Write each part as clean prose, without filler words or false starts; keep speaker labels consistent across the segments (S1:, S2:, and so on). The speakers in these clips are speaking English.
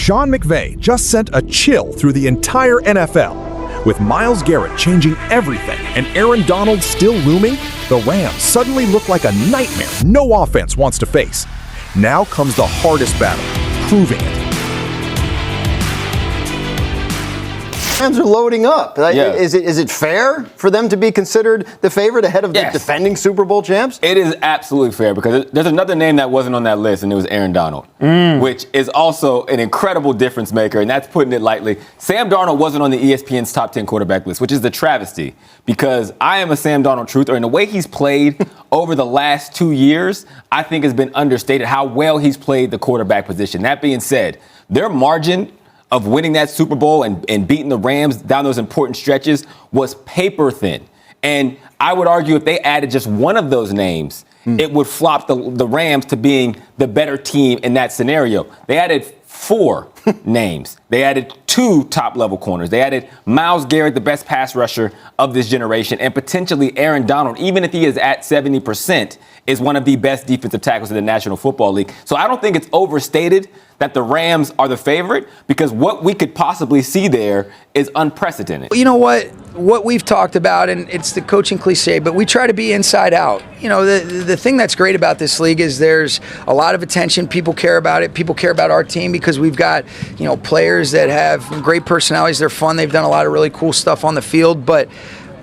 S1: Sean McVay just sent a chill through the entire NFL. With Myles Garrett changing everything and Aaron Donald still looming, the Rams suddenly look like a nightmare no offense wants to face. Now comes the hardest battle, proving it.
S2: Rams are loading up. Is it fair for them to be considered the favorite ahead of the defending Super Bowl champs?
S3: It is absolutely fair because there's another name that wasn't on that list, and it was Aaron Donald, which is also an incredible difference maker, and that's putting it lightly. Sam Darnold wasn't on the ESPN's top 10 quarterback list, which is the travesty because I am a Sam Darnold truther, and the way he's played over the last 2 years, I think has been understated how well he's played the quarterback position. That being said, their margin of winning that Super Bowl and beating the Rams down those important stretches was paper thin. And I would argue if they added just one of those names, it would flop the Rams to being the better team in that scenario. They added 4 names. They added 2 top-level corners. They added Myles Garrett, the best pass rusher of this generation, and potentially Aaron Donald, even if he is at 70%, is one of the best defensive tackles in the National Football League. So I don't think it's overstated that the Rams are the favorite because what we could possibly see there is unprecedented.
S4: You know what we've talked about, and it's the coaching cliche, but we try to be inside out. You know, the thing that's great about this league is there's a lot of attention. People care about it. People care about our team because we've got, you know, players that have great personalities. They're fun. They've done a lot of really cool stuff on the field, but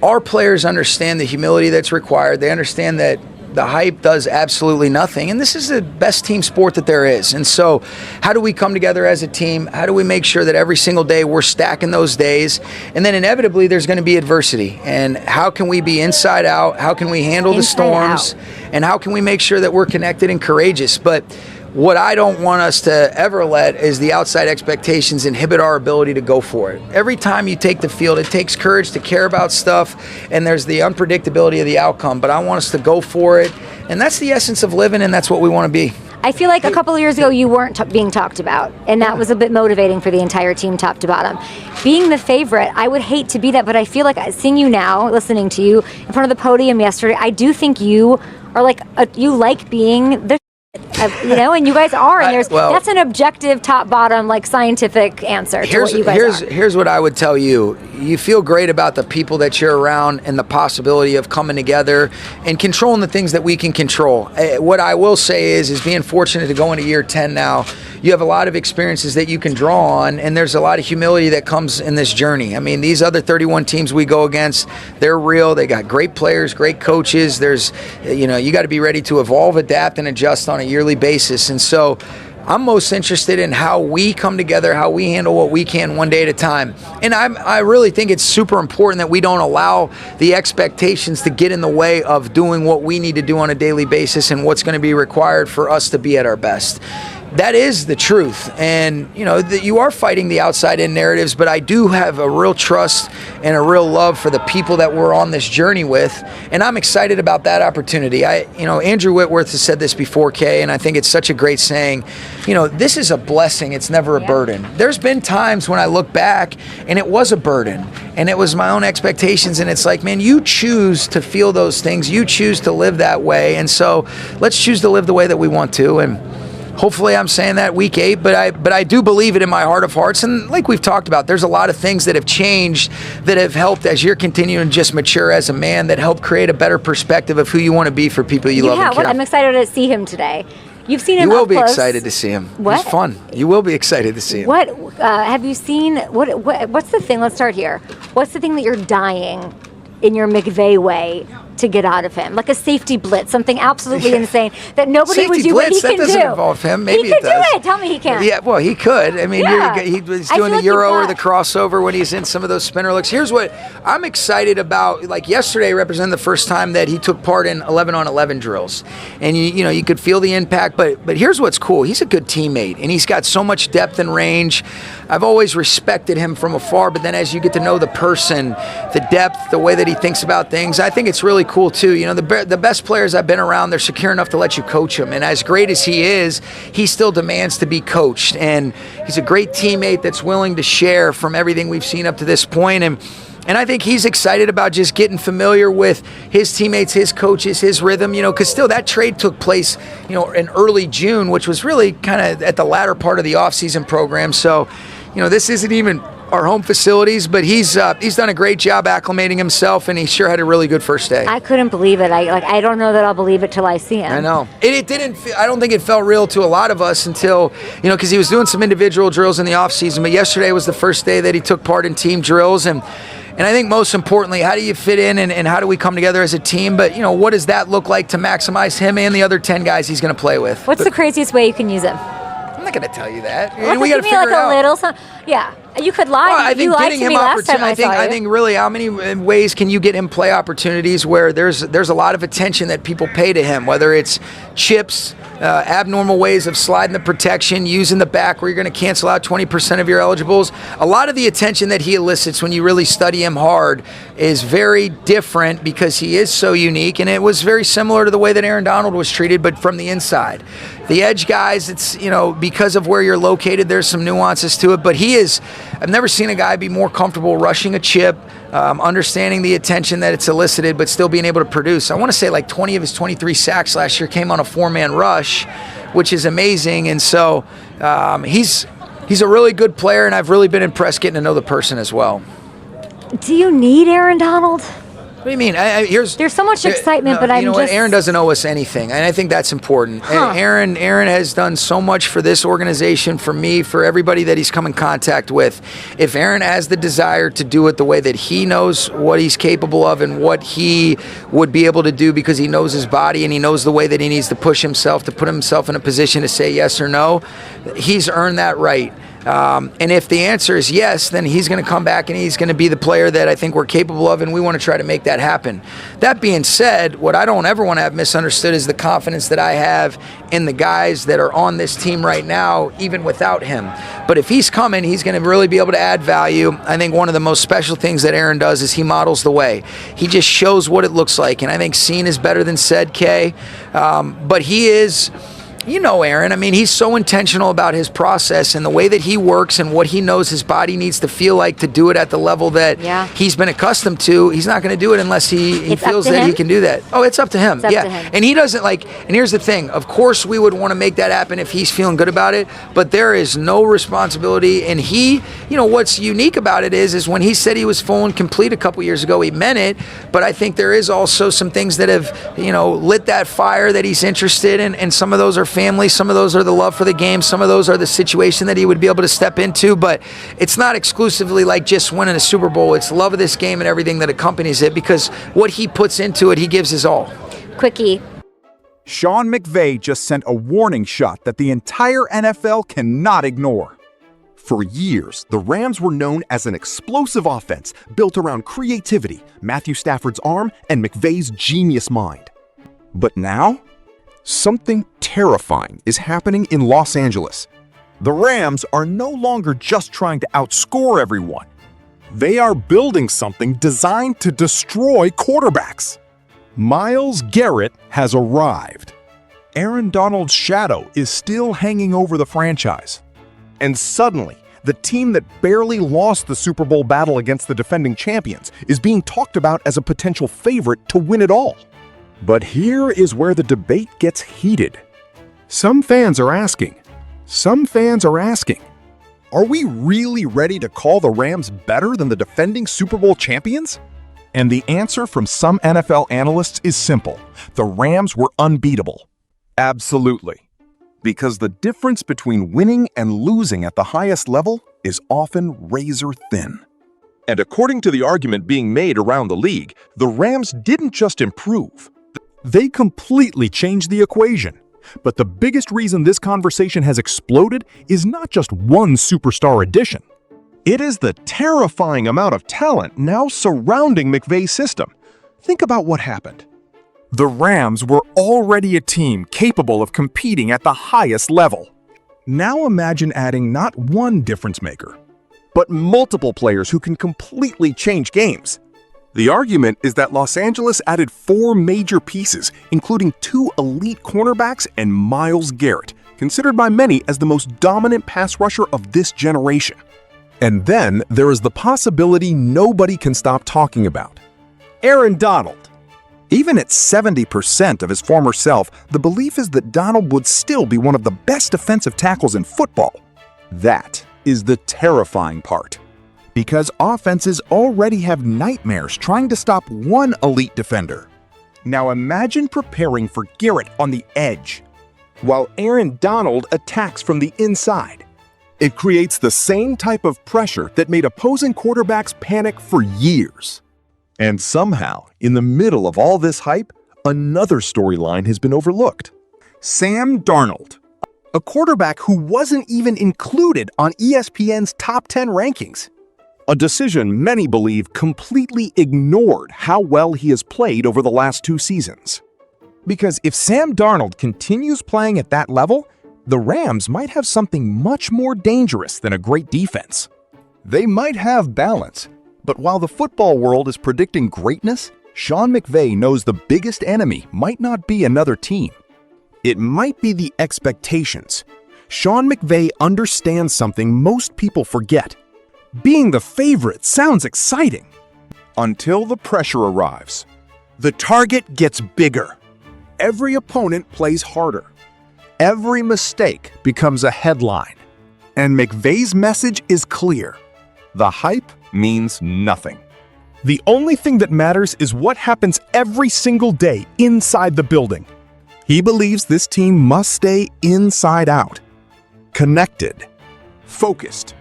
S4: our players understand the humility that's required. They understand that the hype does absolutely nothing. And this is the best team sport that there is. And so how do we come together as a team? How do we make sure that every single day we're stacking those days? And then inevitably there's going to be adversity. And how can we be inside out? How can we handle the storms? And how can we make sure that we're connected and courageous? But what I don't want us to ever let is the outside expectations inhibit our ability to go for it. Every time you take the field, it takes courage to care about stuff, and there's the unpredictability of the outcome. But I want us to go for it, and that's the essence of living, and that's what we want to be.
S5: I feel like a couple of years ago you weren't being talked about, and that was a bit motivating for the entire team, top to bottom. Being the favorite, I would hate to be that, but I feel like seeing you now, listening to you in front of the podium yesterday, I do think you are like you like being the you know, and you guys are, and that's an objective, top-bottom, like scientific answer to what you guys are.
S4: Here's what I would tell you. You feel great about the people that you're around and the possibility of coming together and controlling the things that we can control. What I will say is being fortunate to go into year 10 now, you have a lot of experiences that you can draw on, and there's a lot of humility that comes in this journey. I mean, these other 31 teams we go against, they're real. They got great players, great coaches. There's, you know, you got to be ready to evolve, adapt, and adjust on a yearly basis. And so I'm most interested in how we come together, how we handle what we can one day at a time. And I really think it's super important that we don't allow the expectations to get in the way of doing what we need to do on a daily basis and what's going to be required for us to be at our best. That is the truth. And, you know, you are fighting the outside-in narratives, but I do have a real trust and a real love for the people that we're on this journey with, and I'm excited about that opportunity. Andrew Whitworth has said this before, Kay, and I think it's such a great saying. You know, this is a blessing. It's never a burden. There's been times when I look back, and it was a burden, and it was my own expectations, and it's like, man, you choose to feel those things. You choose to live that way, and so let's choose to live the way that we want to, and hopefully I'm saying that week 8, but I do believe it in my heart of hearts. And like we've talked about, there's a lot of things that have changed that have helped as you're continuing to just mature as a man, that help create a better perspective of who you want to be for people you love and care.
S5: I'm excited to see him today. You've seen him.
S4: You will
S5: up
S4: be
S5: close.
S4: excited to see him.
S5: What?
S4: He's fun. You will be excited to see him.
S5: What have you seen? What's the thing? Let's start here. What's the thing that you're dying in your McVay way to get out of him? Like a safety blitz, something absolutely insane that nobody
S4: safety
S5: would do,
S4: blitz,
S5: but he can do.
S4: That doesn't involve him. Maybe
S5: he could
S4: it does.
S5: do it. Tell me he can.
S4: Yeah, well, he could. I mean, he was doing the
S5: like
S4: Euro or the crossover when he's in some of those spinner looks. Here's what I'm excited about. Like yesterday represented the first time that he took part in 11-on-11 drills. And, you could feel the impact. But here's what's cool. He's a good teammate, and he's got so much depth and range. I've always respected him from afar, but then as you get to know the person, the depth, the way that he thinks about things, I think it's really cool too. You know, the best players I've been around, they're secure enough to let you coach them. And as great as he is, he still demands to be coached. And he's a great teammate that's willing to share from everything we've seen up to this point. And I think he's excited about just getting familiar with his teammates, his coaches, his rhythm, you know, because still that trade took place, you know, in early June, which was really kind of at the latter part of the offseason program. So, you know, this isn't even our home facilities, but he's done a great job acclimating himself, and he sure had a really good first day.
S5: I couldn't believe it. I don't know that I'll believe it till I see him.
S4: I know. It didn't. I don't think it felt real to a lot of us until, you know, because he was doing some individual drills in the offseason, but yesterday was the first day that he took part in team drills, and I think most importantly, how do you fit in and how do we come together as a team? But, you know, what does that look like to maximize him and the other 10 guys he's going to play with?
S5: What's the craziest way you can use him?
S4: I'm not going to tell you that.
S5: Well,
S4: we got to figure it out.
S5: Yeah, you could lie.
S4: Well, I think
S5: you lied
S4: getting
S5: to
S4: him
S5: me last time I saw you.
S4: I think really, how many ways can you get him play opportunities where there's a lot of attention that people pay to him, whether it's chips, abnormal ways of sliding the protection, using the back where you're going to cancel out 20% of your eligibles. A lot of the attention that he elicits when you really study him hard is very different because he is so unique, and it was very similar to the way that Aaron Donald was treated, but from the inside. The edge guys, it's, you know, because of where you're located, there's some nuances to it, but I've never seen a guy be more comfortable rushing a chip, understanding the attention that it's elicited, but still being able to produce. I want to say like 20 of his 23 sacks last year came on a 4-man rush, which is amazing. And so he's a really good player, and I've really been impressed getting to know the person as well.
S5: Do you need Aaron Donald?
S4: What do you mean?
S5: There's so much excitement, but
S4: you know what? Aaron doesn't owe us anything, and I think that's important. Aaron has done so much for this organization, for me, for everybody that he's come in contact with. If Aaron has the desire to do it the way that he knows what he's capable of and what he would be able to do because he knows his body and he knows the way that he needs to push himself to put himself in a position to say yes or no, he's earned that right. And if the answer is yes, then he's going to come back and he's going to be the player that I think we're capable of, and we want to try to make that happen. That being said, what I don't ever want to have misunderstood is the confidence that I have in the guys that are on this team right now, even without him. But if he's coming, he's going to really be able to add value. I think one of the most special things that Aaron does is he models the way. He just shows what it looks like, and I think seen is better than said, Kay. But he is... You know, Aaron, I mean, he's so intentional about his process and the way that he works and what he knows his body needs to feel like to do it at the level that he's been accustomed to. He's not going to do it unless he feels that he can do that. Oh, it's up to him.
S5: It's up to him.
S4: And he doesn't and here's the thing. Of course, we would want to make that happen if he's feeling good about it, but there is no responsibility. And you know, what's unique about it is when he said he was full and complete a couple years ago, he meant it. But I think there is also some things that have, you know, lit that fire that he's interested in, and some of those are family, some of those are the love for the game, some of those are the situation that he would be able to step into, but it's not exclusively like just winning a Super Bowl. It's love of this game and everything that accompanies it, because what he puts into it, he gives his all.
S5: Quickie.
S1: Sean McVay just sent a warning shot that the entire NFL cannot ignore. For years, the Rams were known as an explosive offense built around creativity, Matthew Stafford's arm, and McVay's genius mind. But now, something terrifying is happening in Los Angeles. The Rams are no longer just trying to outscore everyone. They are building something designed to destroy quarterbacks. Myles Garrett has arrived. Aaron Donald's shadow is still hanging over the franchise. And suddenly, the team that barely lost the Super Bowl battle against the defending champions is being talked about as a potential favorite to win it all. But here is where the debate gets heated. Some fans are asking, are we really ready to call the Rams better than the defending Super Bowl champions? And the answer from some NFL analysts is simple. The Rams were unbeatable. Absolutely. Because the difference between winning and losing at the highest level is often razor thin. And according to the argument being made around the league, the Rams didn't just improve. They completely changed the equation. But the biggest reason this conversation has exploded is not just one superstar addition. It is the terrifying amount of talent now surrounding McVay's system. Think about what happened. The Rams were already a team capable of competing at the highest level. Now imagine adding not one difference maker, but multiple players who can completely change games. The argument is that Los Angeles added 4 major pieces, including 2 elite cornerbacks and Myles Garrett, considered by many as the most dominant pass rusher of this generation. And then there is the possibility nobody can stop talking about: Aaron Donald. Even at 70% of his former self, the belief is that Donald would still be one of the best defensive tackles in football. That is the terrifying part, because offenses already have nightmares trying to stop one elite defender. Now imagine preparing for Garrett on the edge, while Aaron Donald attacks from the inside. It creates the same type of pressure that made opposing quarterbacks panic for years. And somehow, in the middle of all this hype, another storyline has been overlooked. Sam Darnold, a quarterback who wasn't even included on ESPN's top 10 rankings. A decision many believe completely ignored how well he has played over the last 2 seasons. Because if Sam Darnold continues playing at that level, the Rams might have something much more dangerous than a great defense. They might have balance, but while the football world is predicting greatness, Sean McVay knows the biggest enemy might not be another team. It might be the expectations. Sean McVay understands something most people forget. Being the favorite sounds exciting. Until the pressure arrives. The target gets bigger. Every opponent plays harder. Every mistake becomes a headline. And McVay's message is clear. The hype means nothing. The only thing that matters is what happens every single day inside the building. He believes this team must stay inside out. Connected. Focused.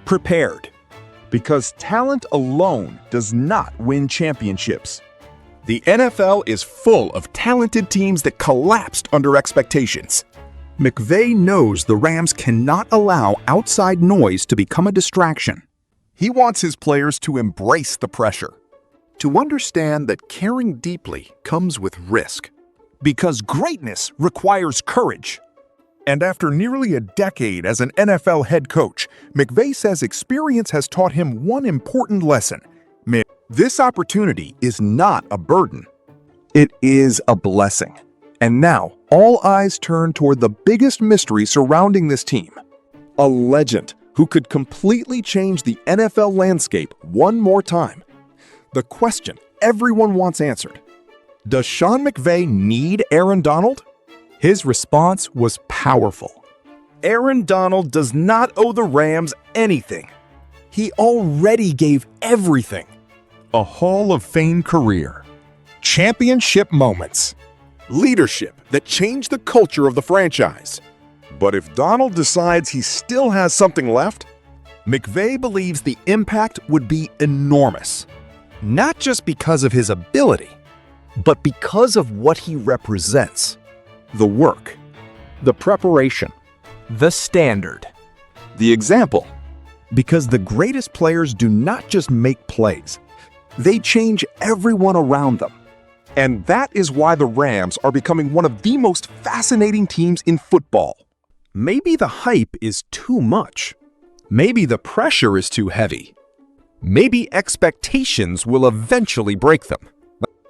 S1: Prepared. Because talent alone does not win championships. The NFL is full of talented teams that collapsed under expectations. McVay knows the Rams cannot allow outside noise to become a distraction. He wants his players to embrace the pressure, to understand that caring deeply comes with risk, because greatness requires courage. And after nearly a decade as an NFL head coach, McVay says experience has taught him one important lesson. This opportunity is not a burden. It is a blessing. And now, all eyes turn toward the biggest mystery surrounding this team. A legend who could completely change the NFL landscape one more time. The question everyone wants answered: does Sean McVay need Aaron Donald? His response was powerful. Aaron Donald does not owe the Rams anything. He already gave everything. A Hall of Fame career. Championship moments. Leadership that changed the culture of the franchise. But if Donald decides he still has something left, McVay believes the impact would be enormous. Not just because of his ability, but because of what he represents. The work, the preparation, the standard, the example. Because the greatest players do not just make plays, they change everyone around them. And that is why the Rams are becoming one of the most fascinating teams in football. Maybe the hype is too much. Maybe the pressure is too heavy. Maybe expectations will eventually break them.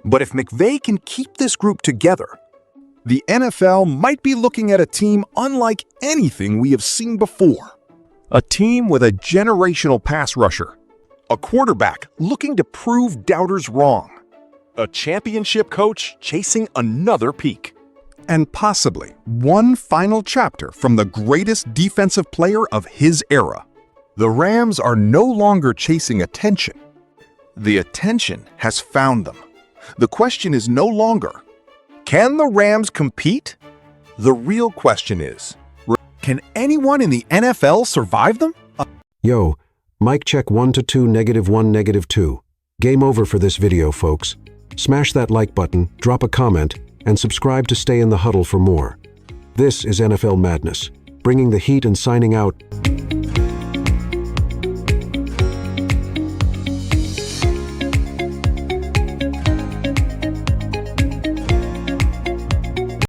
S1: But if McVay can keep this group together, the NFL might be looking at a team unlike anything we have seen before. A team with a generational pass rusher. A quarterback looking to prove doubters wrong. A championship coach chasing another peak. And possibly one final chapter from the greatest defensive player of his era. The Rams are no longer chasing attention. The attention has found them. The question is no longer, can the Rams compete? The real question is, can anyone in the NFL survive them?
S6: Yo, mic check 1 to 2, -1, -2. Game over for this video, folks. Smash that like button, drop a comment, and subscribe to stay in the huddle for more. This is NFL Madness, bringing the heat and signing out.